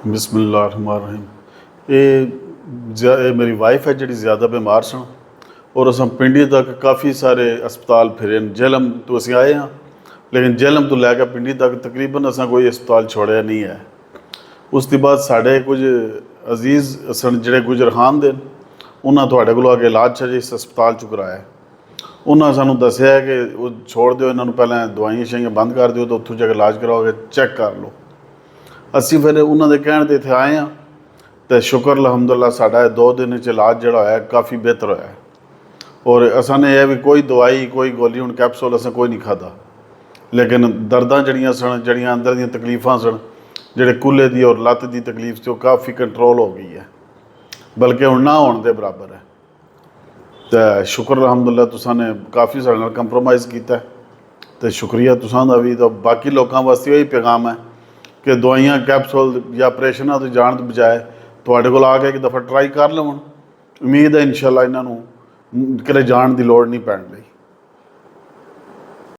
बिस्मिल्लाहिर्रहमानिर्रहीम। ये मेरी वाइफ है जी ज़्यादा बीमार सन और अस पिंडी तक काफ़ी सारे अस्पताल फिरे। जेहलम तो असीं आए हाँ, लेकिन जेहलम तो लैके पिंडी तक तकरीबन असां कोई अस्पताल छोड़िया नहीं है। उस दी बाद साढ़े कुछ अजीज़ सन जिहड़े गुजरखान दे, उन्हां तुहाडे कोलों आके इलाज छे इस अस्पताल चों कराया। उन्हां सानूं दस्सिया है कि वो छोड़ दिओ, इन्हां नूं पहले दवाइयां शवाइयां बंद कर दिओ तो उत्थों जाके इलाज कराओगे, चैक कर लो। असीं फिर उन्हां दे कहण ते इत्थे आए हाँ, तो शुक्र अलहमदुल्ला साडा 2 दिन च इलाज जिहड़ा होया काफ़ी बेहतर होया। और असां ने यह भी कोई दवाई कोई गोली हुण कैप्सूल असें कोई नहीं खादा, लेकिन दर्दां जड़ियां सन, जड़ियां अंदर दियां तकलीफां सन, जिहड़े कूल्हे दी और लत्त दी तकलीफ सी, ओह काफ़ी कंट्रोल हो गई है, बल्कि हुण ना होण दे बराबर है। तो शुक्र अलहमदुल्ला तुसां ने काफ़ी साडे नाल कंप्रोमाइज़ कीता है, तो शुक्रिया तुसां दा भी। तो बाकी लोकां वास्ते यही पैगाम है कि दवाइयां कैप्सूल या ऑपरेशनां तो जाण तो बजाए तुहाडे कोल आके एक दफ़ा ट्राई कर लवन। उम्मीद है इंशाअल्लाह इन्हां नूं किते जाण दी लोड़ नहीं पैण दी।